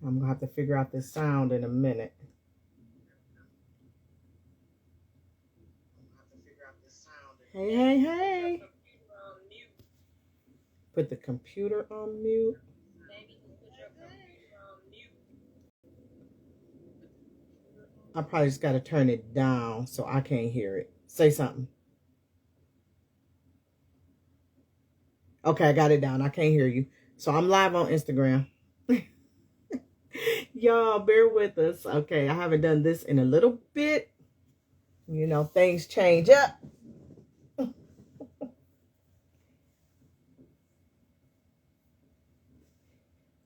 I'm going to have to figure out this sound in a minute. Hey, hey, hey. Put the computer on mute. I probably just got to turn it down so I can't hear it. Say something. Okay, I got it down. I can't hear you. So I'm live on Instagram. Y'all, bear with us. Okay, I haven't done this in a little bit. You know, things change up.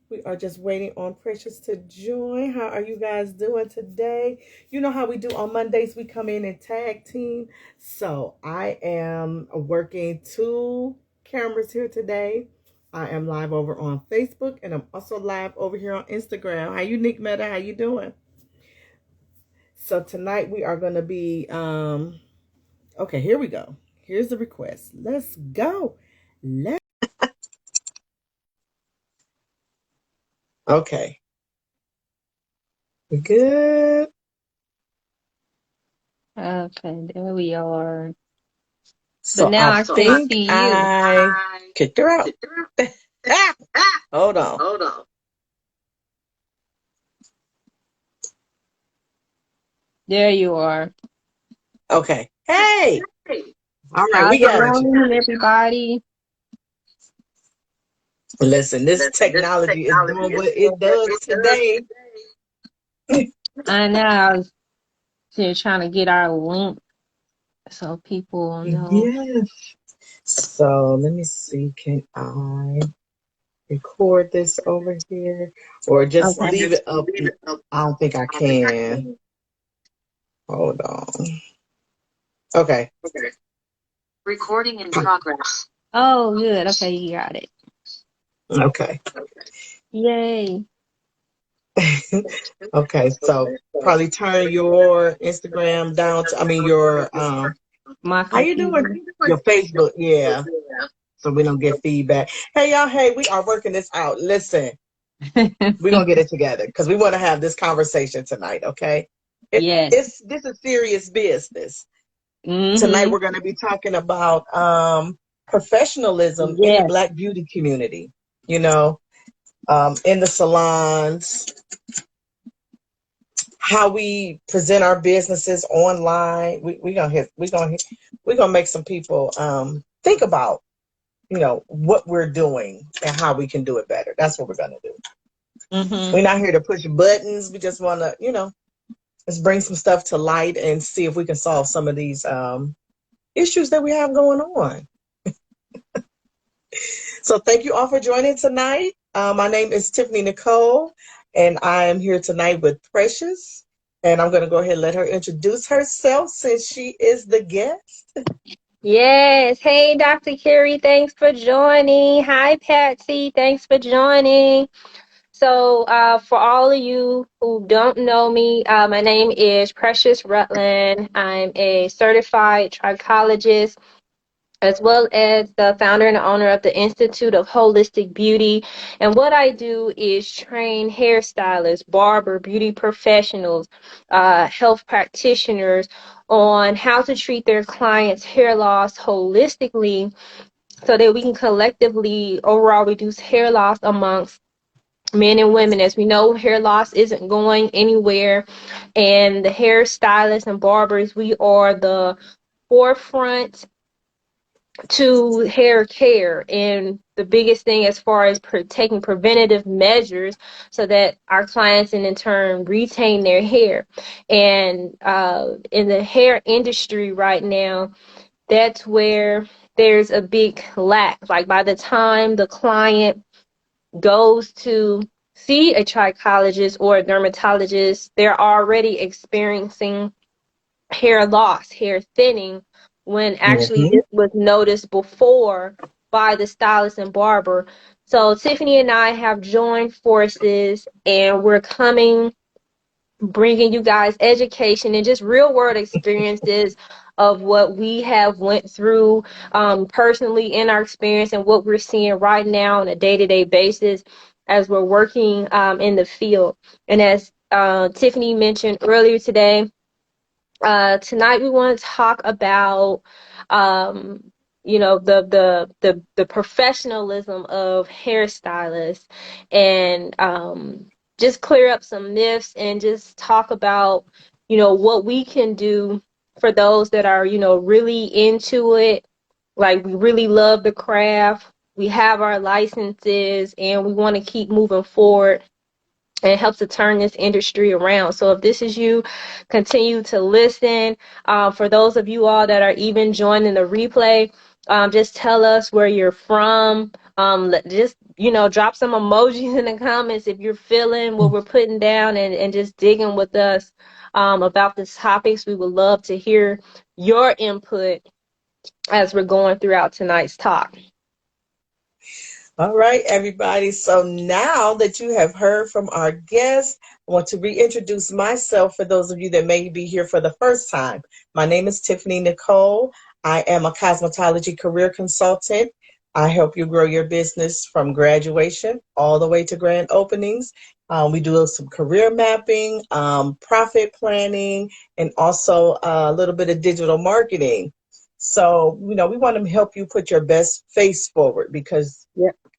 We are just waiting on Precious to join. How are you guys doing today? You know how we do on Mondays, we come in and tag team. So I am working 2 cameras here today. I am live over on Facebook and I'm also live over here on Instagram. How you, Nick Meta? How you doing? So tonight we are going to be, okay, here we go. Here's the request. Let's go. Okay. We good? Okay, there we are. But So now I I can't think see you. I kicked her out. Hold on. There you are. Okay. Hey. All right, How's we it got you. going, everybody? Listen, this technology is doing what it does today. I know I was here trying to get our link so people know. Yes. So let me see. Can I record this over here or just Okay. leave it up? I don't think I can. Hold on. Okay. Recording in progress. Oh, good. Okay, you got it. Okay. Yay. Okay. So probably turn your Instagram down to, I mean, your, My how you doing? computer. Your Facebook. Yeah. So we don't get feedback. Hey, y'all. Hey, we are working this out. Listen, we're going to get it together because we want to have this conversation tonight. Okay. Yes. This is serious business. Tonight Mm-hmm. we're going to be talking about professionalism in the Yes. Black beauty community. You know, in the salons, how we present our businesses online. We're gonna make some people think about, you know, what we're doing and how we can do it better. That's what we're gonna do. Mm-hmm. We're not here to push buttons. We just want to, you know, let's bring some stuff to light and see if we can solve some of these issues that we have going on. So thank you all for joining tonight. My name is Tiffany Nicole, and I am here tonight with Precious. And I'm going to go ahead and let her introduce herself since she is the guest. Yes. Hey, Dr. Carrie, thanks for joining. Hi, Patsy. Thanks for joining. So, for all of you who don't know me, my name is Precious Rutland. I'm a certified trichologist, as well as the founder and owner of the Institute of Holistic Beauty. And what I do is train hairstylists, barber, beauty professionals, health practitioners on how to treat their clients' hair loss holistically so that we can collectively overall reduce hair loss amongst men and women. As we know, hair loss isn't going anywhere, and the hairstylists and barbers, we are the forefront to hair care, and the biggest thing as far as taking preventative measures so that our clients and in turn retain their hair. And in the hair industry right now, that's where there's a big lack. Like by the time the client goes to see a trichologist or a dermatologist, they're already experiencing hair loss, hair thinning, when actually Mm-hmm. this was noticed before by the stylist and barber. So Tiffany and I have joined forces, and we're coming, bringing you guys education and just real world experiences of what we have went through personally in our experience and what we're seeing right now on a day-to-day basis. as we're working in the field. And as Tiffany mentioned earlier today, tonight we want to talk about um, the professionalism of hairstylists, and just clear up some myths and just talk about what we can do for those that are really into it, like we really love the craft, we have our licenses, and we want to keep moving forward and help to turn this industry around. So if this is you, continue to listen. For those of you all that are even joining the replay, just tell us where you're from. Just drop some emojis in the comments if you're feeling what we're putting down, and just digging with us about the topics. We would love to hear your input as we're going throughout tonight's talk. All right, everybody. So now that you have heard from our guests, I want to reintroduce myself for those of you that may be here for the first time. My name is Tiffany Nicole. I am a cosmetology career consultant. I help you grow your business from graduation all the way to grand openings. We do some career mapping, profit planning, and also a little bit of digital marketing. So, we want to help you put your best face forward, because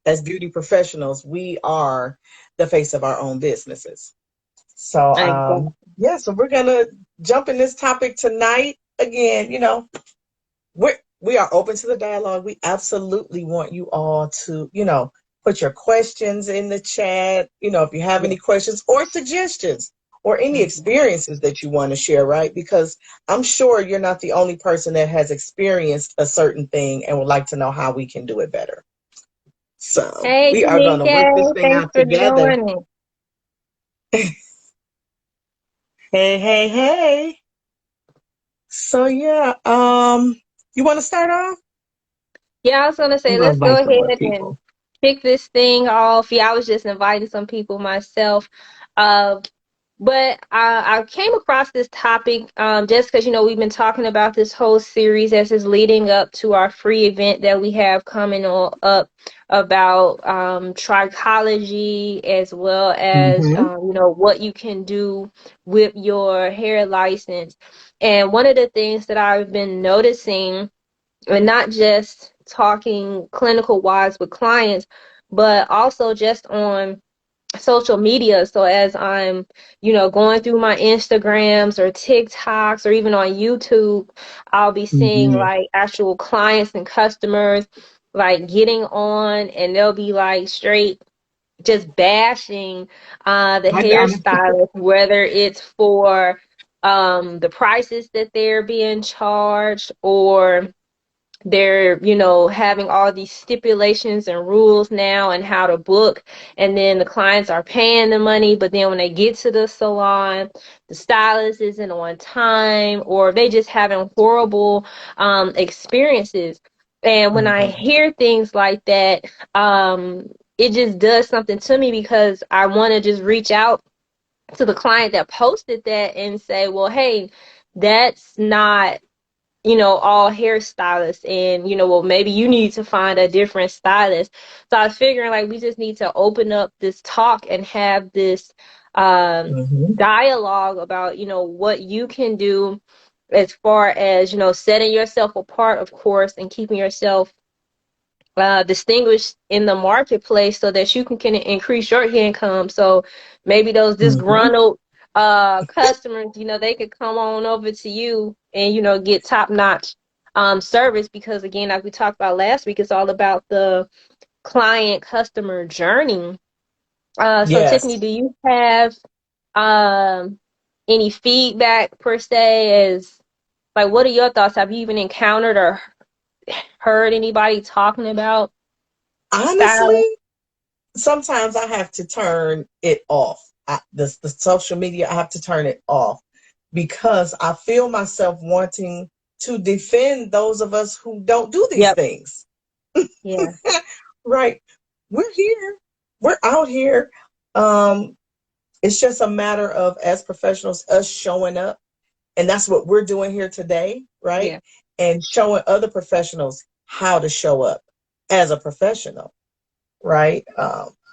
as beauty professionals, we are the face of our own businesses. So, Exactly. so we're going to jump in this topic tonight. Again, we are open to the dialogue. We absolutely want you all to, put your questions in the chat. If you have any questions or suggestions or any experiences that you want to share, right? Because I'm sure you're not the only person that has experienced a certain thing and would like to know how we can do it better. So Hey, we are going to work this Tamika, thing thanks out for together. joining. Hey, hey, hey. So you want to start off? Yeah, I was gonna I'm say, going to let's go invite some more ahead and people. kick this thing off. Yeah, I was just inviting some people myself. Uh, but I came across this topic just because, we've been talking about this whole series as is leading up to our free event that we have coming up about trichology, as well as, Mm-hmm. what you can do with your hair license. And one of the things that I've been noticing, and not just talking clinical wise with clients, but also just on social media. So as I'm, going through my Instagrams or TikToks or even on YouTube, I'll be seeing Mm-hmm. like actual clients and customers like getting on, and they'll be like straight just bashing the I got it. hairstylist, whether it's for the prices that they're being charged, or they're having all these stipulations and rules now and how to book, and then the clients are paying the money, but then when they get to the salon, the stylist isn't on time, or they just having horrible experiences. And when I Mm-hmm. hear things like that, it just does something to me, because I want to just reach out to the client that posted that and say, well, hey, that's not all hairstylists, and well, maybe you need to find a different stylist. So I was figuring like we just need to open up this talk and have this Mm-hmm. dialogue about what you can do as far as setting yourself apart, of course, and keeping yourself distinguished in the marketplace, so that you can increase your income. So maybe those Mm-hmm. disgruntled customers, they could come on over to you and get top notch service, because again, like we talked about last week, it's all about the client customer journey. So Tiffany, Yes. do you have um any feedback per se, as like, what are your thoughts? Have you even encountered or heard anybody talking about style? Honestly, sometimes I have to turn it off. The social media, I have to turn it off, because I feel myself wanting to defend those of us who don't do these Yep. things. Yeah. Right. We're here. We're out here. Um, it's just a matter of, as professionals, us showing up. And that's what we're doing here today, right? Yeah. And showing other professionals how to show up as a professional, right?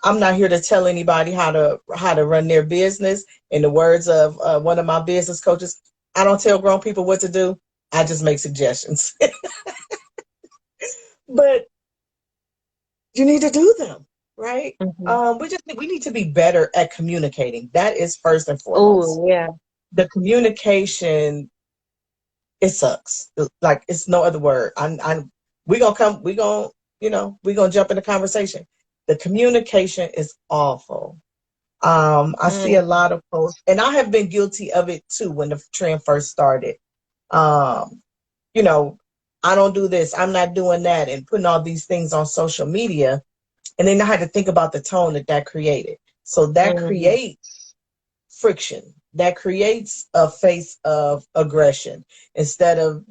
I'm not here to tell anybody how to run their business. In the words of one of my business coaches, I don't tell grown people what to do. I just make suggestions. But you need to do them, right? Hmm. We need to be better at communicating. That is first and foremost. Oh, yeah. The communication, it sucks. Like it's no other word. We gonna we gonna jump in the conversation. The communication is awful. I see a Mm-hmm. lot of posts, and I have been guilty of it too when the trend first started. Um, you know, I don't do this, I'm not doing that, and putting all these things on social media. And then I had to think about the tone that created. So that Mm-hmm. creates friction. That creates a face of aggression instead of,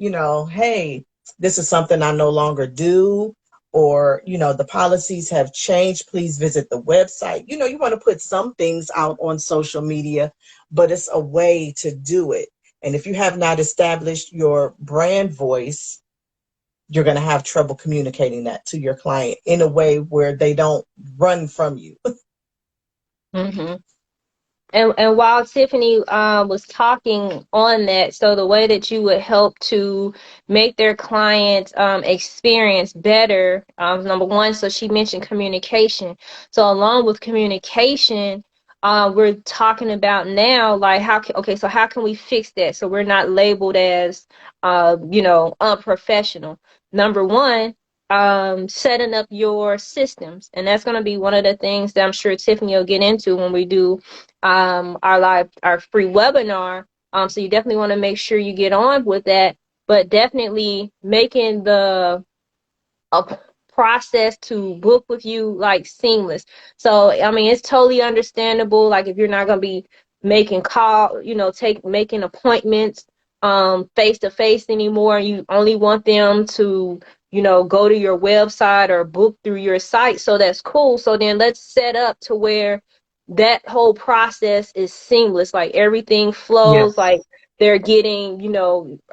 hey, this is something I no longer do, or, the policies have changed. Please visit the website. You want to put some things out on social media, but it's a way to do it. And if you have not established your brand voice, you're going to have trouble communicating that to your client in a way where they don't run from you. Mm-hmm. And while Tiffany was talking on that, so the way that you would help to make their client experience better, number one, so she mentioned communication. So along with communication, we're talking about now, like so how can we fix that so we're not labeled as, unprofessional? Number one, setting up your systems, and that's going to be one of the things that I'm sure Tiffany will get into when we do our free webinar. So you definitely want to make sure you get on with that, but definitely making the a process to book with you like seamless. So I mean, it's totally understandable. Like if you're not gonna be making making appointments face to face anymore, you only want them to go to your website or book through your site. So that's cool. So then let's set up to where that whole process is seamless. Like everything flows. Yes. Like they're getting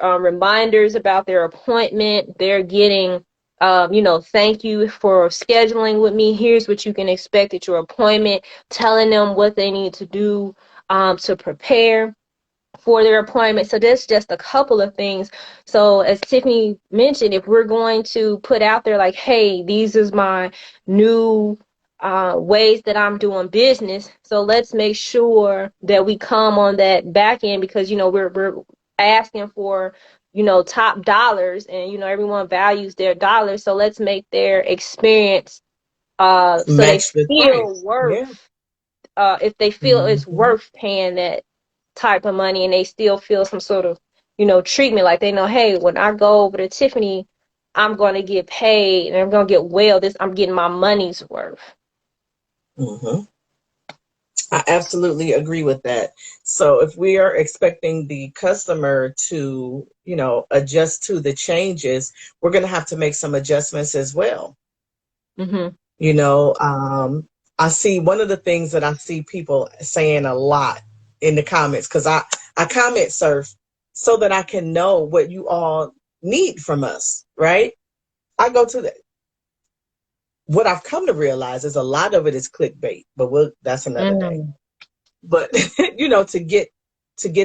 reminders about their appointment. They're getting thank you for scheduling with me. Here's what you can expect at your appointment, telling them what they need to do to prepare for their appointment. So that's just a couple of things. So as Tiffany mentioned, if we're going to put out there like, hey, these is my new ways that I'm doing business. So let's make sure that we come on that back end because we're asking for top dollars, and everyone values their dollars. So let's make their experience so they Match the feel price. Yeah. worth if they feel it's Hmm. worth paying that type of money, and they still feel some sort of treatment, like they know, hey, when I go over to Tiffany, I'm going to get paid and I'm going to get I'm getting my money's worth. Hmm. I absolutely agree with that. So if we are expecting the customer to, adjust to the changes, we're going to have to make some adjustments as well. Mm-hmm. You know, um, I see one of the things that I see people saying a lot in the comments, because I comment surf so that I can know what you all need from us, right? I go to the, what I've come to realize is a lot of it is clickbait, but that's another day. Mm. But to get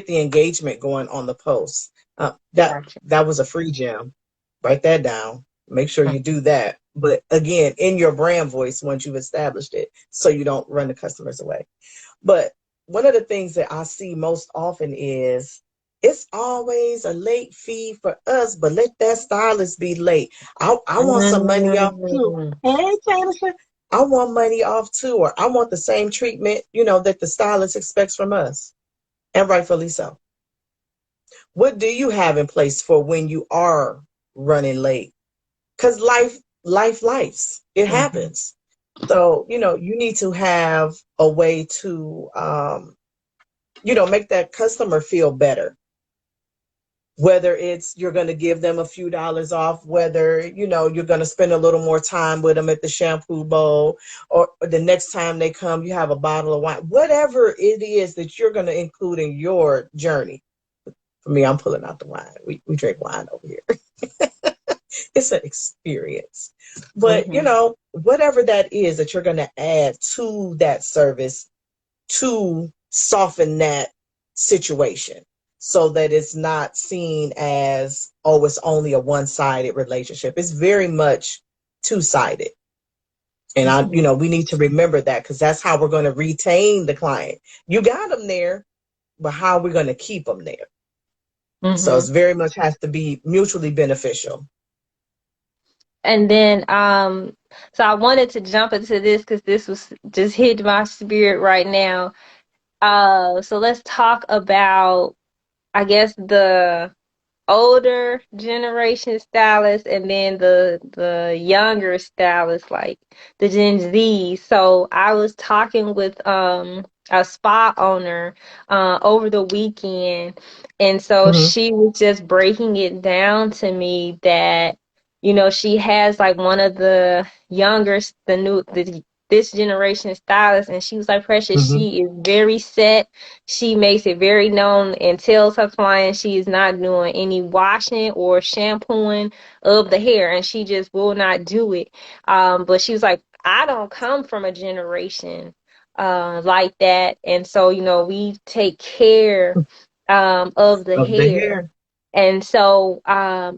the engagement going on the post, that Gotcha. that was a free gem. Write that down. Make sure you do that. But again, in your brand voice once you've established it, so you don't run the customers away. But one of the things that I see most often is it's always a late fee for us, but let that stylist be late. I want some money off too. Mm. Hey, Jennifer, I want money off too, or I want the same treatment, that the stylist expects from us, and rightfully so. What do you have in place for when you are running late? Because life's it Mm-hmm. happens. So you need to have a way to make that customer feel better, whether it's you're going to give them a few dollars off, whether you're going to spend a little more time with them at the shampoo bowl, or the next time they come you have a bottle of wine, whatever it is that you're going to include in your journey. For me, I'm pulling out the wine. We drink wine over here. It's an experience. But, you know, whatever that is that you're going to add to that service to soften that situation so that it's not seen as, oh, it's only a one-sided relationship. It's very much two-sided. And we need to remember that, because that's how we're going to retain the client. You got them there, but how are we going to keep them there? So it's very much has to be mutually beneficial. And then, so I wanted to jump into this because this was just hit my spirit right now. So let's talk about, I guess, the older generation stylists and then the younger stylists, like the Gen Z. So I was talking with a spa owner over the weekend, and so she was just breaking it down to me that, you know, she has like one of the younger, this generation stylists, and she was like, Precious, she is very set. She makes it very known and tells her clients she is not doing any washing or shampooing of the hair, and she just will not do it. But she was like, I don't come from a generation like that, and so, you know, we take care of the Of the hair. hair. And so I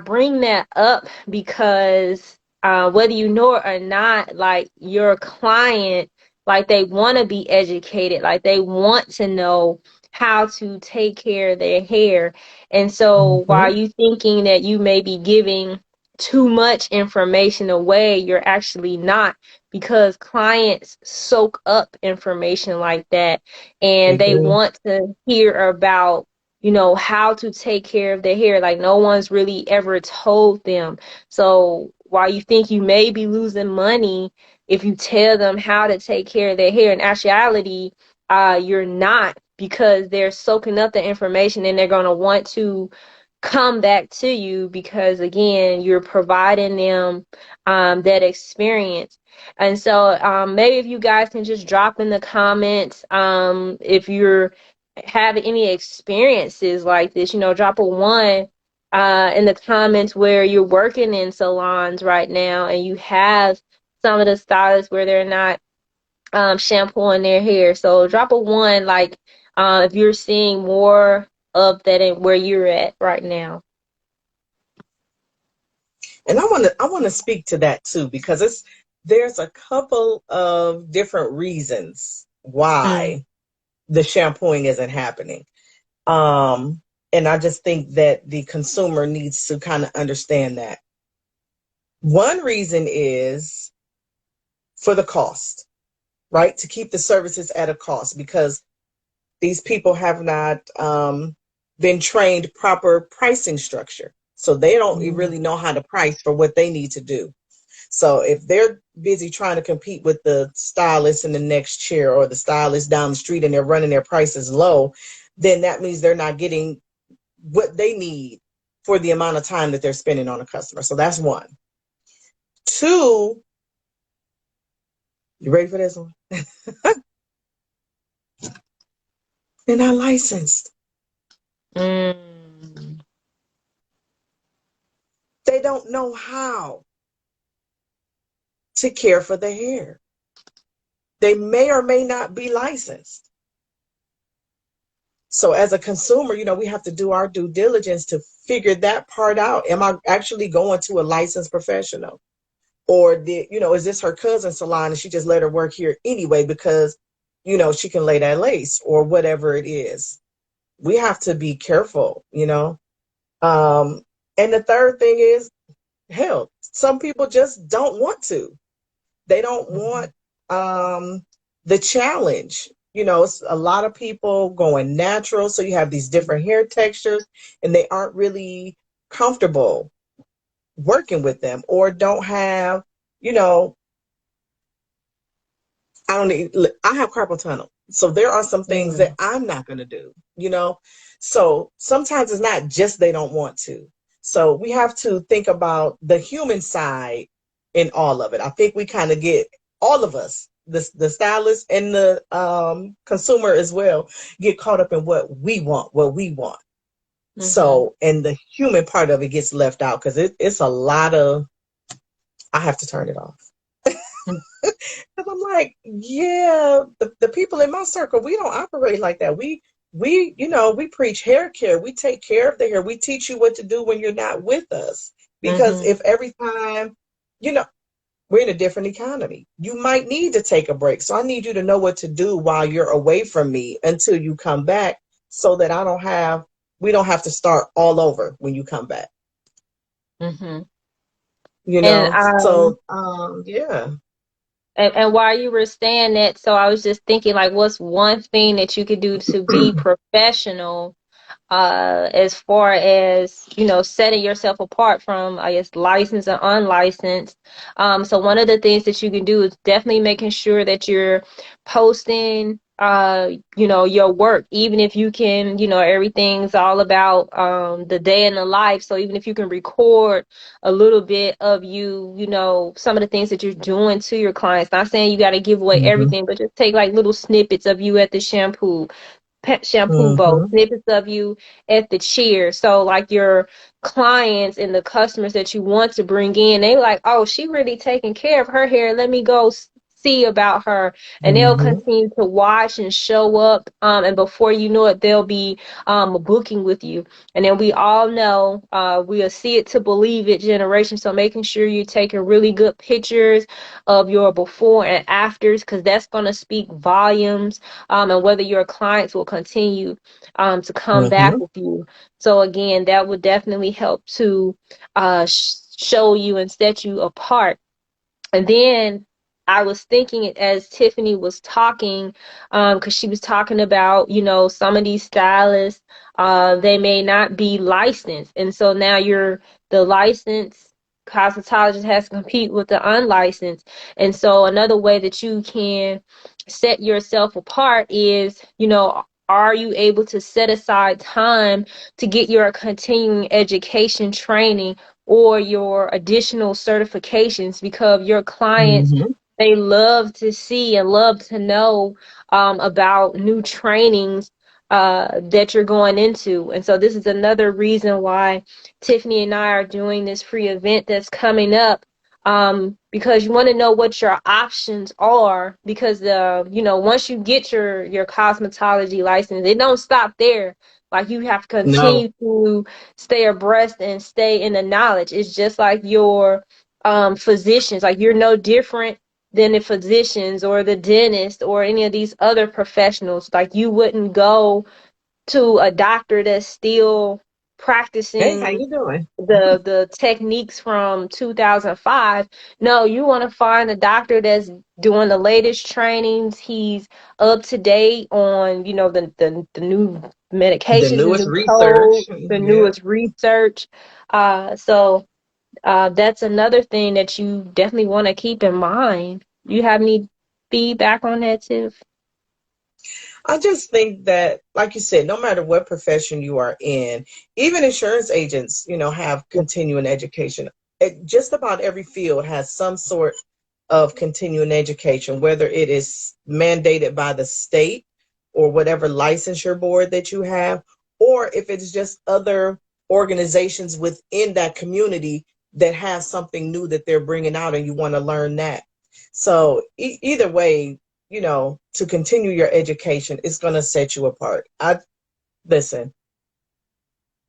bring that up because whether you know it or not, like your client, like they want to be educated, like they want to know how to take care of their hair. And so while you thinking that you may be giving too much information away, you're actually not, because clients soak up information like that, They and they do. want to hear about, you know, how to take care of their hair. Like no one's really ever told them. So while you think you may be losing money if you tell them how to take care of their hair, in actuality, you're not, because they're soaking up the information and they're going to want to come back to you because, again, you're providing them that experience. And so maybe if you guys can just drop in the comments if you're having any experiences like this, you know, drop a one in the comments where you're working in salons right now and you have some of the stylists where they're not shampooing their hair. So drop a one, like if you're seeing more of that in where you're at right now. And I want to speak to that too, because there's a couple of different reasons why the shampooing isn't happening. And I just think that the consumer needs to kind of understand that. One reason is for the cost, right? To keep the services at a cost, because these people have not been trained proper pricing structure. So they don't really know how to price for what they need to do. So if they're busy trying to compete with the stylist in the next chair or the stylist down the street and they're running their prices low, then that means they're not getting what they need for the amount of time that they're spending on a customer. So that's one. Two, you ready for this one? They're not licensed. Mm. They don't know how to care for the hair. They may or may not be licensed. So as a consumer, we have to do our due diligence to figure that part out. Am I actually going to a licensed professional? Or is this her cousin's salon and she just let her work here anyway because, she can lay that lace or whatever it is. We have to be careful, And the third thing is, hell, some people just don't want to. They don't want the challenge. It's a lot of people going natural. So you have these different hair textures and they aren't really comfortable working with them, or don't have, I have carpal tunnel. So there are some things that I'm not going to do, So sometimes it's not just they don't want to. So we have to think about the human side in all of it. I think we kind of get, all of us, the stylist and the consumer as well, get caught up in what we want. So, and the human part of it gets left out because it's a lot of, I have to turn it off. Because I'm like, yeah, the people in my circle, we don't operate like that. We preach hair care. We take care of the hair. We teach you what to do when you're not with us. Because if every time, you know, we're in a different economy, you might need to take a break. So I need you to know what to do while you're away from me until you come back so that we don't have to start all over when you come back. Mm-hmm. You And know, so yeah. and while you were saying that, so I was just thinking, like, what's one thing that you could do to be professional, as far as, setting yourself apart from, I guess, licensed and unlicensed. So one of the things that you can do is definitely making sure that you're posting, your work, even if you can, everything's all about, the day in the life. So even if you can record a little bit of you, some of the things that you're doing to your clients, not saying you got to give away Hmm. everything, but just take like little snippets of you at the shampoo bowl, Hmm. snippets of you at the chair. So like your clients and the customers that you want to bring in, they like, oh, she really taking care of her hair. Let me go see about her. And they'll Hmm. continue to watch and show up. And before you know it, they'll be booking with you. And then we all know, we'll see it to believe it generation. So making sure you're taking really good pictures of your before and afters, because that's going to speak volumes, and whether your clients will continue to come back Hmm. with you. So again, that would definitely help to show you and set you apart. And then I was thinking as Tiffany was talking, because she was talking about, some of these stylists, they may not be licensed. And so now the licensed cosmetologist has to compete with the unlicensed. And so another way that you can set yourself apart is, are you able to set aside time to get your continuing education training or your additional certifications, because your clients, Hmm. they love to see and love to know about new trainings that you're going into. And so this is another reason why Tiffany and I are doing this free event that's coming up, because you want to know what your options are, because once you get your cosmetology license, it don't stop there. Like, you have to No. continue to stay abreast and stay in the knowledge. It's just like your physicians. Like, you're no different than the physicians or the dentist or any of these other professionals. Like, you wouldn't go to a doctor that's still Hey, how practicing you doing? the techniques from 2005. No, you want to find a doctor that's doing the latest trainings. He's up to date on, the new The medications, the newest new code, research. the Yeah. newest research. So that's another thing that you definitely want to keep in mind. You have any feedback on that, Tiff? I just think that, like you said, no matter what profession you are in, even insurance agents, have continuing education. Just about every field has some sort of continuing education, whether it is mandated by the state or whatever licensure board that you have, or if it's just other organizations within that community that have something new that they're bringing out and you want to learn that. So either way, to continue your education is going to set you apart. I listen.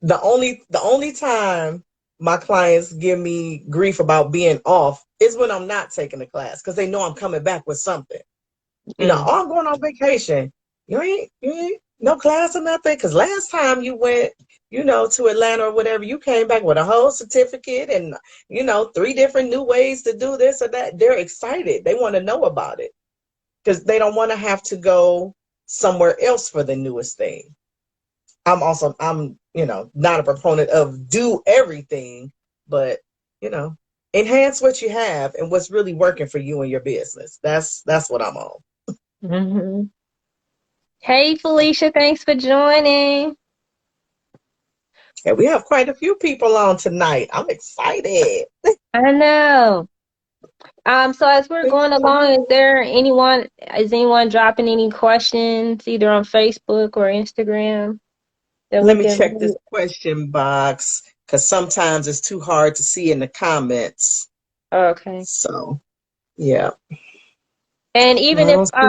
The only time my clients give me grief about being off is when I'm not taking a class because they know I'm coming back with something. Mm. Oh, I'm going on vacation. You ain't no class or nothing. Because last time you went, to Atlanta or whatever, you came back with a whole certificate and, three different new ways to do this or that. They're excited. They want to know about it because they don't want to have to go somewhere else for the newest thing. I'm not a proponent of do everything, but, you know, enhance what you have and what's really working for you and your business. That's what I'm on. Hmm. Hey, Felicia, thanks for joining. And we have quite a few people on tonight. I'm excited. I know. So as we're going along, is anyone dropping any questions either on Facebook or Instagram? that Let we me can check this read. question box because sometimes it's too hard to see in the comments. Okay. So, yeah, And I even if don't see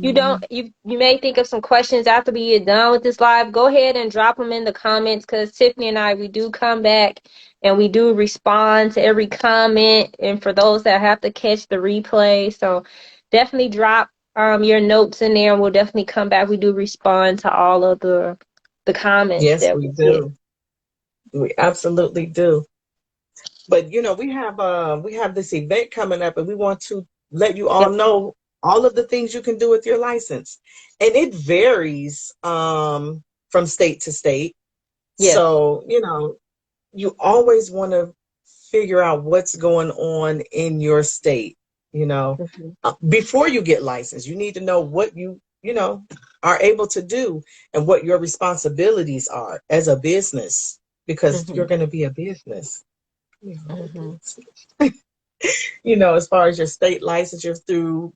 you don't anything. you may think of some questions after we get done with this live, go ahead and drop them in the comments, because Tiffany and I, we do come back and we do respond to every comment, and for those that have to catch the replay, so definitely drop your notes in there and we'll definitely come back. We do respond to all of the comments Yes, that we we get. do. We absolutely do. But we have this event coming up and we want to let you all Yep. know all of the things you can do with your license. And it varies from state to state. Yes. So, you always want to figure out what's going on in your state, Mm-hmm. before you get licensed. You need to know what are able to do and what your responsibilities are as a business, because Mm-hmm. you're going to be a business. You know, Mm-hmm. as far as your state licensure through,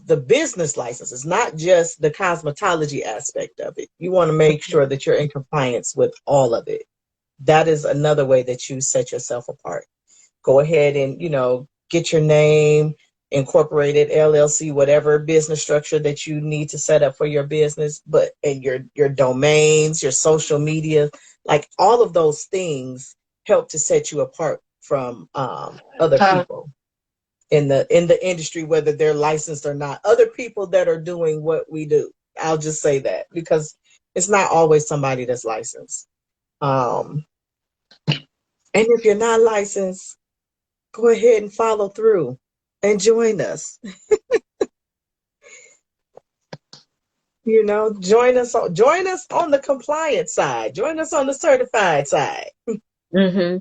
the business license. It's not just the cosmetology aspect of it. You want to make sure that you're in compliance with all of it. That is another way that you set yourself apart. Go ahead and, get your name incorporated, LLC, whatever business structure that you need to set up for your business, but and your domains, your social media, like all of those things help to set you apart from other Uh, people in the industry, whether they're licensed or not. Other people that are doing what we do. I'll just say that because it's not always somebody that's licensed. Um, and if you're not licensed, go ahead and follow through and join us. Join us on the compliance side. Join us on the certified side. mm-hmm.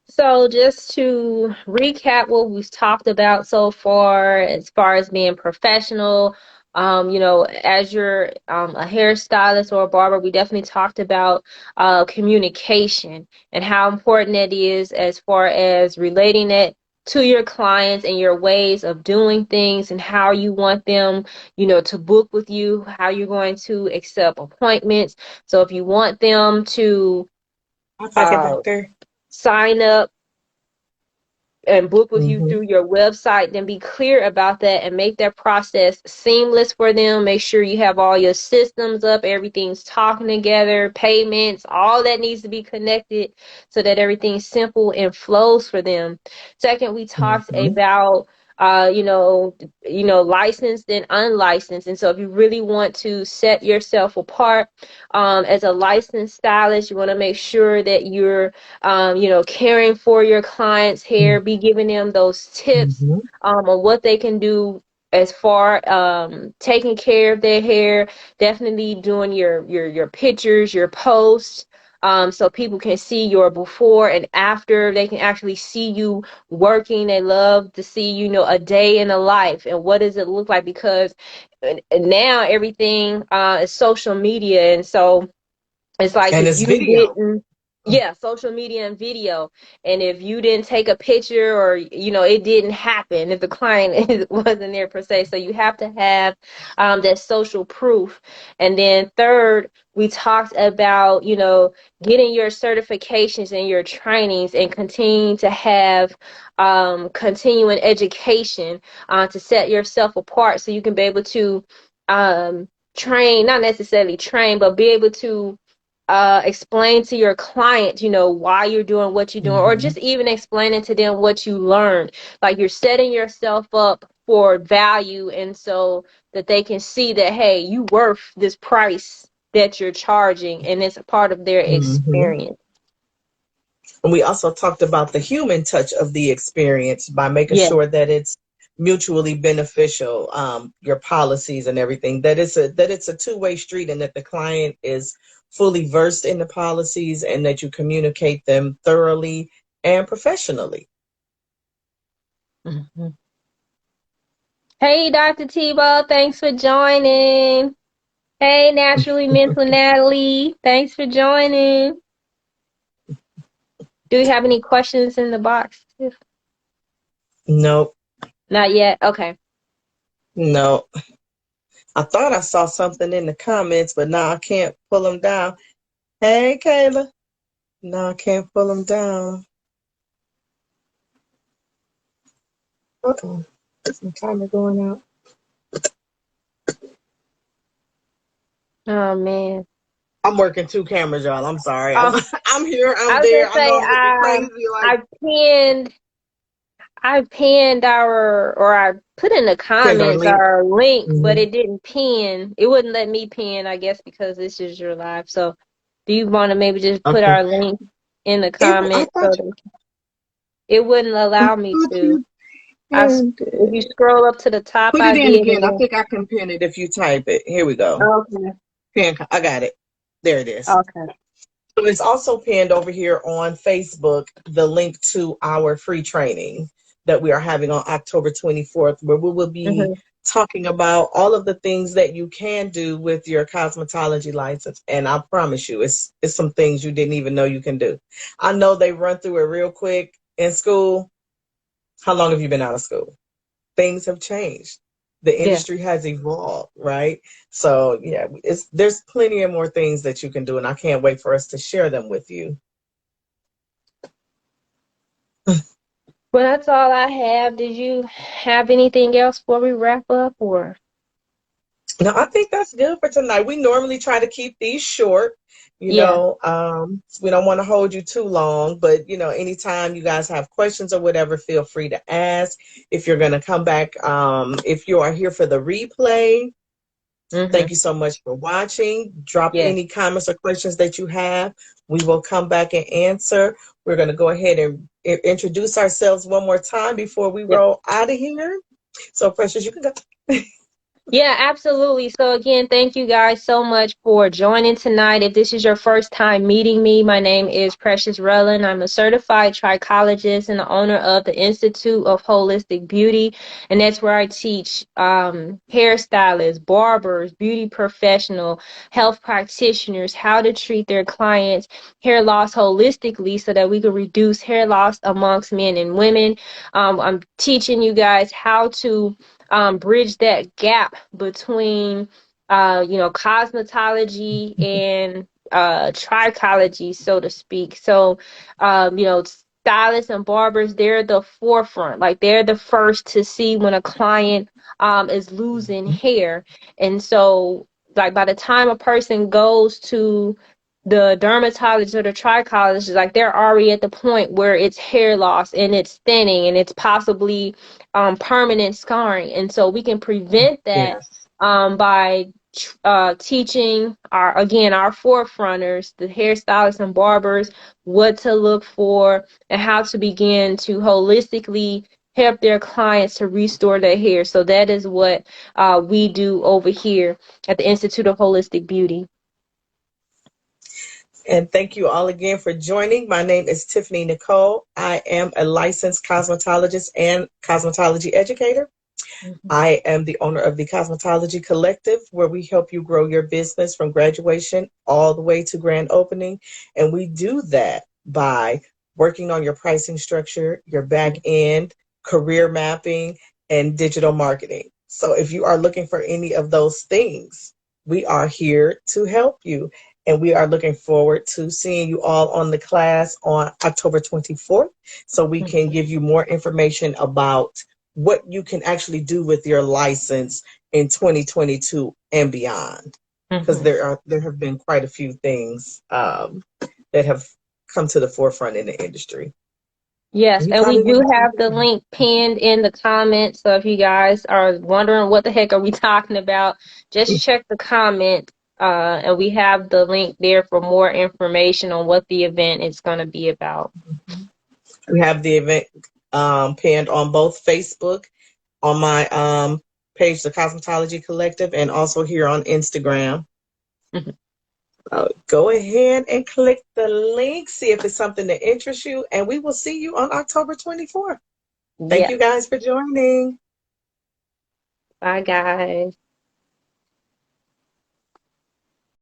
So just to recap what we've talked about so far as being professional, as you're a hairstylist or a barber, we definitely talked about communication and how important it is as far as relating it to your clients and your ways of doing things and how you want them, to book with you, how you're going to accept appointments. So if you want them to I'll take it, uh, doctor. sign up and book with you Mm-hmm. through your website, then be clear about that and make that process seamless for them. Make sure you have all your systems up, everything's talking together, payments, all that needs to be connected so that everything's simple and flows for them. Second, we talked Mm-hmm. about licensed and unlicensed. And so if you really want to set yourself apart as a licensed stylist, you want to make sure that you're caring for your clients' hair, be giving them those tips Mm-hmm. on what they can do as far taking care of their hair, definitely doing your pictures, your posts, so people can see your before and after. They can actually see you working. They love to see, a day in the life and what does it look like, because now everything is social media, and so it's like And if it's you video. didn't, yeah, social media and video. And if you didn't take a picture or, it didn't happen if the client wasn't there per se. So you have to have that social proof. And then third, we talked about, getting your certifications and your trainings and continuing to have continuing education to set yourself apart so you can be able to train, not necessarily train, but be able to explain to your client, why you're doing what you're doing, or Mm-hmm. just even explaining to them what you learned. Like you're setting yourself up for value, and so that they can see that, hey, you worth this price that you're charging, and it's a part of their Mm-hmm. experience. And we also talked about the human touch of the experience by making Yeah. sure that it's mutually beneficial, your policies and everything, that it's a two-way street and that the client is fully versed in the policies and that you communicate them thoroughly and professionally. Mhm. Hey, Dr. Tebow, thanks for joining. Hey, Naturally Mental Natalie, thanks for joining. Do you have any questions in the box? Nope. Not yet. Okay. No, I thought I saw something in the comments, but now I can't pull them down. Hey, Kayla. No, I can't pull them down. Uh-oh. My timer going out. Oh man. I'm working two cameras, y'all. I'm sorry. I'm Oh, I'm here. I I'm was there. gonna I know say I'm looking crazy. Like I pinned or I put in the send our comments link. our link, but Mhm. it didn't pin. It wouldn't let me pin, I guess, because this is your live. So, do you want to maybe just put Okay. our link in the I comments thought so that it wouldn't I allow me thought to? you pinned If you it. scroll up to the top, Put I it in did, again. and I then think I can pin it if you type it. Here we go. okay, Pin. I got it. There it is. okay, So it's also pinned over here on Facebook, the link to our free training that we are having on October 24th, where we will be hmm talking about all of the things that you can do with your cosmetology license. And I promise you, it's some things you didn't even know you can do. I know they run through it real quick in school. How long have you been out of school? Things have changed. The yeah. industry has evolved, right? So yeah, there's plenty of more things that you can do, and I can't wait for us to share them with you. Well, that's all I have. Did you have anything else before we wrap up, or? No, I think that's good for tonight. We normally try to keep these short. Yeah. We don't want to hold you too long, but anytime you guys have questions or whatever, feel free to ask. If you're going to come back, if you are here for the replay, hmm thank you so much for watching. Drop Yeah. any comments or questions that you have. We will come back and answer. We're going to go ahead and introduce ourselves one more time before we Yep. roll out of here. So, Precious, you can go. Yeah, absolutely. So again, thank you guys so much for joining tonight. If this is your first time meeting me, my name is Precious Rellin. I'm a certified trichologist and the owner of the Institute of Holistic Beauty. And that's where I teach hairstylists, barbers, beauty professional, health practitioners how to treat their clients' hair loss holistically so that we can reduce hair loss amongst men and women. I'm teaching you guys how to bridge that gap between cosmetology and trichology, so to speak. So stylists and barbers, they're the forefront, like they're the first to see when a client is losing hair. And so like by the time a person goes to the dermatologist or the trichologist, like they're already at the point where it's hair loss and it's thinning and it's possibly permanent scarring. And so we can prevent that Yes. by teaching our forefronters, the hairstylists and barbers, what to look for and how to begin to holistically help their clients to restore their hair. So that is what we do over here at the Institute of Holistic Beauty. And thank you all again for joining. My name is Tiffany Nicole. I am a licensed cosmetologist and cosmetology educator. Mhm. I am the owner of the Cosmetology Collective, where we help you grow your business from graduation all the way to grand opening. And we do that by working on your pricing structure, your back end, career mapping, and digital marketing. So if you are looking for any of those things, we are here to help you. And we are looking forward to seeing you all on the class on October 24th so we can give you more information about what you can actually do with your license in 2022 and beyond, because Mhm. there have been quite a few things that have come to the forefront in the industry. Yes, You and we probably want do to try have the that. link pinned in the comments. So if you guys are wondering what the heck are we talking about, just check the comment. And we have the link there for more information on what the event is going to be about. We have the event pinned on both Facebook, on my page, the Cosmetology Collective, and also here on Instagram. Mhm. Go ahead and click the link, see if it's something that interests you, and we will see you on October 24th. Thank Yeah. you guys for joining. Bye, guys.